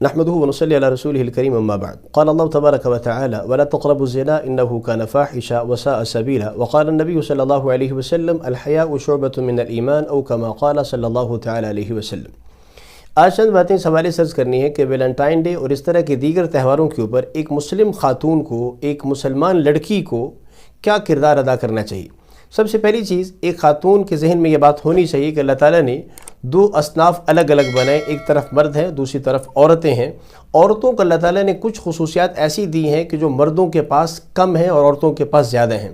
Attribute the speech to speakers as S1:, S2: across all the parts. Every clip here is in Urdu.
S1: نحمده ونصلي على رسوله الكريم أما بعد. قال الله تبارك وتعالى: ولا تقربوا الزنا إنه كان فاحشا وساء سبيلا. وقال النبي صلى الله عليه وسلم: الحياء شعبة من الإيمان أو كما قال صلی اللہ تعالی علیہ وسلم. آج چند باتیں سوال سرز کرنی ہے کہ ویلنٹائن ڈے اور اس طرح کے دیگر تہواروں کے اوپر ایک مسلم خاتون کو، ایک مسلمان لڑکی کو کیا کردار ادا کرنا چاہیے. سب سے پہلی چیز، ایک خاتون کے ذہن میں یہ بات ہونی چاہیے کہ اللہ تعالیٰ نے دو اصناف الگ الگ بنائے، ایک طرف مرد ہیں، دوسری طرف عورتیں ہیں. عورتوں کو اللہ تعالیٰ نے کچھ خصوصیات ایسی دی ہیں کہ جو مردوں کے پاس کم ہیں اور عورتوں کے پاس زیادہ ہیں.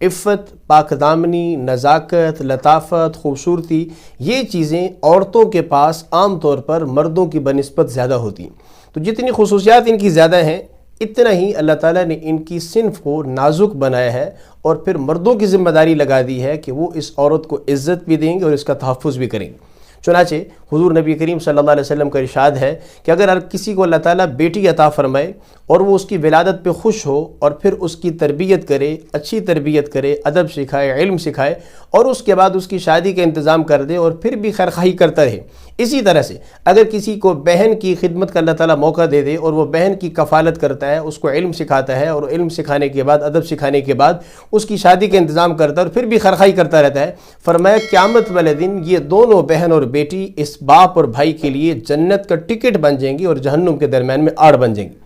S1: عفت، پاک دامنی، نزاکت، لطافت، خوبصورتی، یہ چیزیں عورتوں کے پاس عام طور پر مردوں کی بنسبت زیادہ ہوتی ہیں. تو جتنی خصوصیات ان کی زیادہ ہیں، اتنا ہی اللہ تعالیٰ نے ان کی صنف کو نازک بنایا ہے اور پھر مردوں کی ذمہ داری لگا دی ہے کہ وہ اس عورت کو عزت بھی دیں گے اور اس کا تحفظ بھی کریں گے. چنانچہ حضور نبی کریم صلی اللہ علیہ وسلم کا ارشاد ہے کہ اگر کسی کو اللہ تعالیٰ بیٹی عطا فرمائے اور وہ اس کی ولادت پہ خوش ہو اور پھر اس کی تربیت کرے، اچھی تربیت کرے، ادب سکھائے، علم سکھائے اور اس کے بعد اس کی شادی کا انتظام کر دے اور پھر بھی خیرخواہی کرتا رہے. اسی طرح سے اگر کسی کو بہن کی خدمت کا اللہ تعالیٰ موقع دے دے اور وہ بہن کی کفالت کرتا ہے، اس کو علم سکھاتا ہے اور علم سکھانے کے بعد، ادب سکھانے کے بعد اس کی شادی کا انتظام کرتا ہے اور پھر بھی خیرخواہی کرتا رہتا ہے، فرمایا قیامت والے دن یہ دونوں بہن اور بیٹی اس باپ اور بھائی کے لیے جنت کا ٹکٹ بن جائیں گی اور جہنم کے درمیان میں آڑ بن جائیں گی.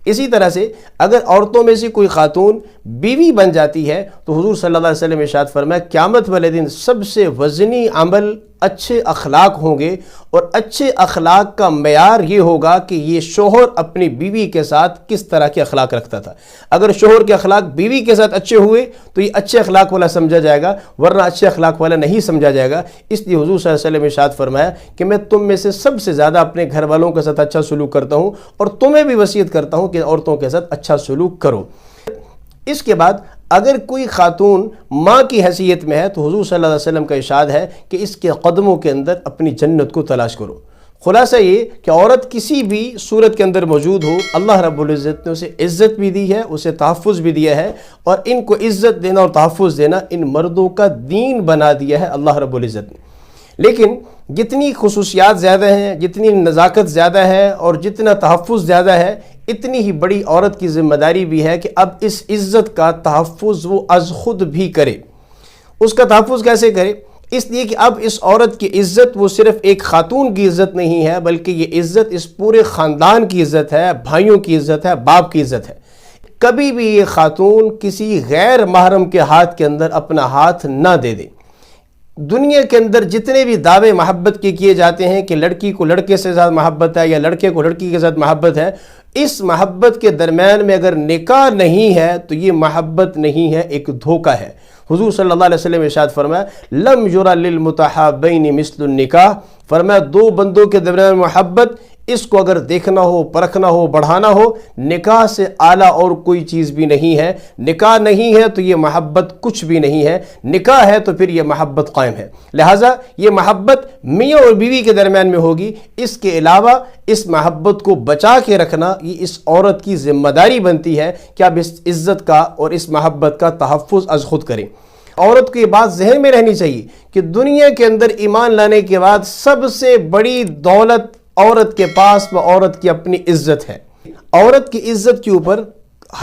S1: اسی طرح سے اگر عورتوں میں سے کوئی خاتون بیوی بن جاتی ہے تو حضور صلی اللہ علیہ وسلم ارشاد فرمایا قیامت والے دن سب سے وزنی عمل اچھے اخلاق ہوں گے، اور اچھے اخلاق کا معیار یہ ہوگا کہ یہ شوہر اپنی بیوی کے ساتھ کس طرح کے اخلاق رکھتا تھا. اگر شوہر کے اخلاق بیوی کے ساتھ اچھے ہوئے تو یہ اچھے اخلاق والا سمجھا جائے گا، ورنہ اچھے اخلاق والا نہیں سمجھا جائے گا. اس لیے حضور صلی اللہ علیہ وسلم ارشاد فرمایا کہ میں تم میں سے سب سے زیادہ اپنے گھر والوں کے ساتھ اچھا سلوک کرتا ہوں اور تمہیں بھی وصیت کرتا ہوں کہ عورتوں کے ساتھ اچھا سلوک کرو. اس کے بعد اگر کوئی خاتون ماں کی حیثیت میں ہے تو حضور صلی اللہ علیہ وسلم کا ارشاد ہے کہ اس کے قدموں کے اندر اپنی جنت کو تلاش کرو. خلاصہ یہ کہ عورت کسی بھی صورت کے اندر موجود ہو، اللہ رب العزت نے اسے عزت بھی دی ہے، اسے تحفظ بھی دیا ہے، اور ان کو عزت دینا اور تحفظ دینا ان مردوں کا دین بنا دیا ہے اللہ رب العزت نے. لیکن جتنی خصوصیات زیادہ ہیں، جتنی نزاکت زیادہ ہے اور جتنا تحفظ زیادہ ہے، اتنی ہی بڑی عورت کی ذمہ داری بھی ہے کہ اب اس عزت کا تحفظ وہ از خود بھی کرے. اس کا تحفظ کیسے کرے؟ اس لیے کہ اب اس عورت کی عزت وہ صرف ایک خاتون کی عزت نہیں ہے، بلکہ یہ عزت اس پورے خاندان کی عزت ہے، بھائیوں کی عزت ہے، باپ کی عزت ہے. کبھی بھی یہ خاتون کسی غیر محرم کے ہاتھ کے اندر اپنا ہاتھ نہ دے دے. دنیا کے اندر جتنے بھی دعوے محبت کے کیے جاتے ہیں کہ لڑکی کو لڑکے سے زیادہ محبت ہے یا لڑکے کو لڑکی کے ساتھ محبت ہے، اس محبت کے درمیان میں اگر نکاح نہیں ہے تو یہ محبت نہیں ہے، ایک دھوکہ ہے. حضور صلی اللہ علیہ وسلم ارشاد فرمایا لم یری للمتحابین مثل النکاح، فرمایا دو بندوں کے درمیان محبت، اس کو اگر دیکھنا ہو، پرکھنا ہو، بڑھانا ہو، نکاح سے اعلیٰ اور کوئی چیز بھی نہیں ہے. نکاح نہیں ہے تو یہ محبت کچھ بھی نہیں ہے، نکاح ہے تو پھر یہ محبت قائم ہے. لہٰذا یہ محبت میاں اور بیوی کے درمیان میں ہوگی. اس کے علاوہ اس محبت کو بچا کے رکھنا یہ اس عورت کی ذمہ داری بنتی ہے کہ اب اس عزت کا اور اس محبت کا تحفظ از خود کریں. عورت کو یہ بات ذہن میں رہنی چاہیے کہ دنیا کے اندر ایمان لانے کے بعد سب سے بڑی دولت عورت کے پاس وہ عورت کی اپنی عزت ہے. عورت کی عزت کے اوپر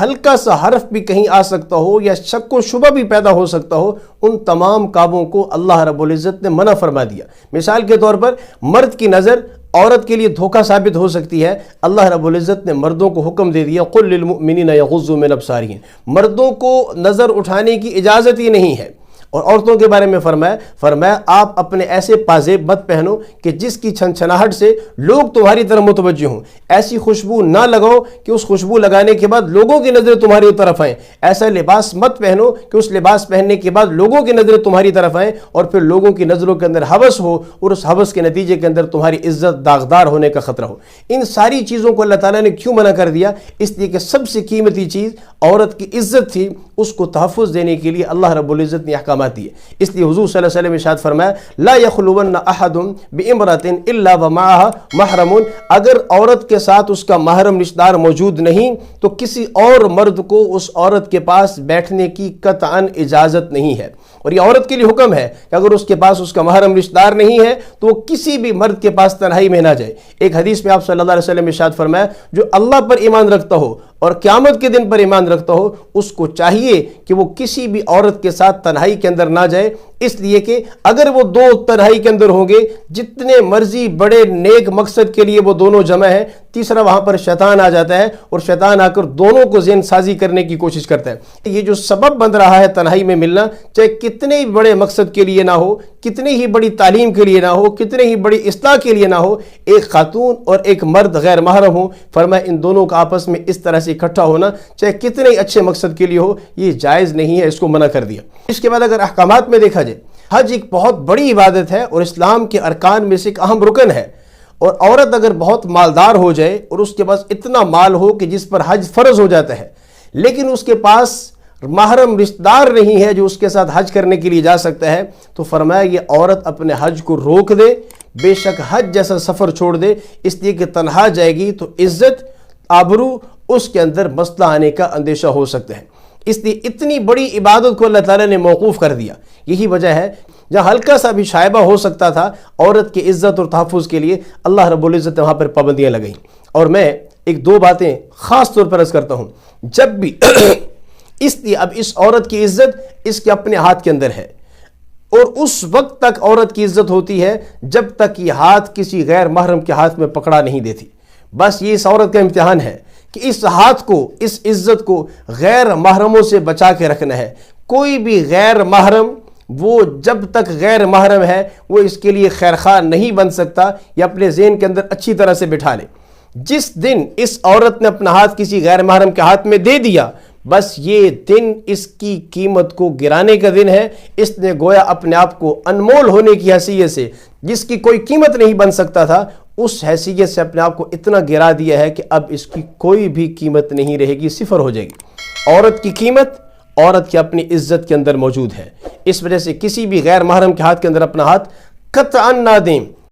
S1: ہلکا سا حرف بھی کہیں آ سکتا ہو یا شک و شبہ بھی پیدا ہو سکتا ہو، ان تمام کاموں کو اللہ رب العزت نے منع فرما دیا. مثال کے طور پر مرد کی نظر عورت کے لیے دھوکہ ثابت ہو سکتی ہے. اللہ رب العزت نے مردوں کو حکم دے دیا قل للمؤمنین یغضوا من ابصارہم، مردوں کو نظر اٹھانے کی اجازت ہی نہیں ہے. اور عورتوں کے بارے میں فرمایا آپ اپنے ایسے پازیب مت پہنو کہ جس کی چھنچھناہٹ سے لوگ تمہاری طرف متوجہ ہوں. ایسی خوشبو نہ لگاؤ کہ اس خوشبو لگانے کے بعد لوگوں کی نظریں تمہاری طرف آئیں. ایسا لباس مت پہنو کہ اس لباس پہننے کے بعد لوگوں کی نظریں تمہاری طرف آئیں اور پھر لوگوں کی نظروں کے اندر ہوس ہو اور اس ہوس کے نتیجے کے اندر تمہاری عزت داغدار ہونے کا خطرہ ہو. ان ساری چیزوں کو اللہ تعالیٰ نے کیوں منع کر دیا؟ اس لیے کہ سب سے قیمتی چیز عورت کی عزت تھی، اس کو تحفظ دینے کے لیے اللہ رب العزت نے احکامات دیے. اس لیے حضور صلی اللہ علیہ وسلم ارشاد فرمایا لا یخلون احد بامرأة الا ومعها محرم، اگر عورت کے ساتھ اس کا محرم رشتہ دار موجود نہیں تو کسی اور مرد کو اس عورت کے پاس بیٹھنے کی قطعاً اجازت نہیں ہے. اور یہ عورت کے لیے حکم ہے کہ اگر اس کے پاس اس کا محرم رشتہ دار نہیں ہے تو وہ کسی بھی مرد کے پاس تنہائی میں نہ جائے۔ ایک حدیث میں آپ صلی اللہ علیہ وسلم نے ارشاد فرمایا جو اللہ پر ایمان رکھتا ہو اور قیامت کے دن پر ایمان رکھتا ہو اس کو چاہیے کہ وہ کسی بھی عورت کے ساتھ تنہائی کے اندر نہ جائے، اس لیے کہ اگر وہ دو تنہائی کے اندر ہوں گے، جتنے مرضی بڑے نیک مقصد کے لیے وہ دونوں جمع ہیں، تیسرا وہاں پر شیطان آ جاتا ہے اور شیطان آ کر دونوں کو ذہن سازی کرنے کی کوشش کرتا ہے۔ یہ جو سبب بن رہا ہے تنہائی میں ملنا، چاہے کتنے ہی بڑے مقصد کے لیے نہ ہو، کتنی ہی بڑی تعلیم کے لیے نہ ہو، کتنے ہی بڑی اصلاح کے لیے نہ ہو، ایک خاتون اور ایک مرد غیر محرم ہوں، فرمایا ان دونوں کا آپس میں اس طرح سے اکٹھا ہونا چاہے کتنے ہی اچھے مقصد کے لیے ہو، یہ جائز نہیں ہے، اس کو منع کر دیا۔ اس کے بعد اگر احکامات میں دیکھا جائے، حج ایک بہت بڑی عبادت ہے اور اسلام کے ارکان میں سے ایک اہم رکن ہے، اور عورت اگر بہت مالدار ہو جائے اور اس کے پاس اتنا مال ہو کہ جس پر حج فرض ہو جاتا ہے، لیکن اس کے پاس محرم رشتہ دار نہیں ہے جو اس کے ساتھ حج کرنے کے لیے جا سکتا ہے، تو فرمایا یہ عورت اپنے حج کو روک دے، بے شک حج جیسا سفر چھوڑ دے، اس لیے کہ تنہا جائے گی تو عزت آبرو اس کے اندر مسئلہ آنے کا اندیشہ ہو سکتا ہے۔ اس لیے اتنی بڑی عبادت کو اللہ تعالیٰ نے موقوف کر دیا۔ یہی وجہ ہے جہاں ہلکا سا بھی شائبہ ہو سکتا تھا عورت کی عزت اور تحفظ کے لیے، اللہ رب العزت نے وہاں پر پابندیاں لگائیں۔ اور میں ایک دو باتیں خاص طور پر عرض کرتا ہوں، جب بھی اس لیے اب اس عورت کی عزت اس کے اپنے ہاتھ کے اندر ہے، اور اس وقت تک عورت کی عزت ہوتی ہے جب تک یہ ہاتھ کسی غیر محرم کے ہاتھ میں پکڑا نہیں دیتی۔ بس یہ اس عورت کا امتحان ہے کہ اس ہاتھ کو، اس عزت کو غیر محرموں سے بچا کے رکھنا ہے۔ کوئی بھی غیر محرم وہ جب تک غیر محرم ہے وہ اس کے لیے خیر خواہ نہیں بن سکتا، یہ اپنے ذہن کے اندر اچھی طرح سے بٹھا لے۔ جس دن اس عورت نے اپنا ہاتھ کسی غیر محرم کے ہاتھ میں دے دیا، بس یہ دن اس کی قیمت کو گرانے کا دن ہے۔ اس نے گویا اپنے آپ کو انمول ہونے کی حیثیت سے، جس کی کوئی قیمت نہیں بن سکتا تھا، اس حیثیت سے اپنے آپ کو اتنا گرا دیا ہے کہ اب اس کی کوئی بھی قیمت نہیں رہے گی، صفر ہو جائے گی۔ عورت کی قیمت عورت کی اپنی عزت کے اندر موجود ہے، اس وجہ سے کسی بھی غیر محرم کے ہاتھ کے اندر اپنا ہاتھ قطعاً نہ دیں۔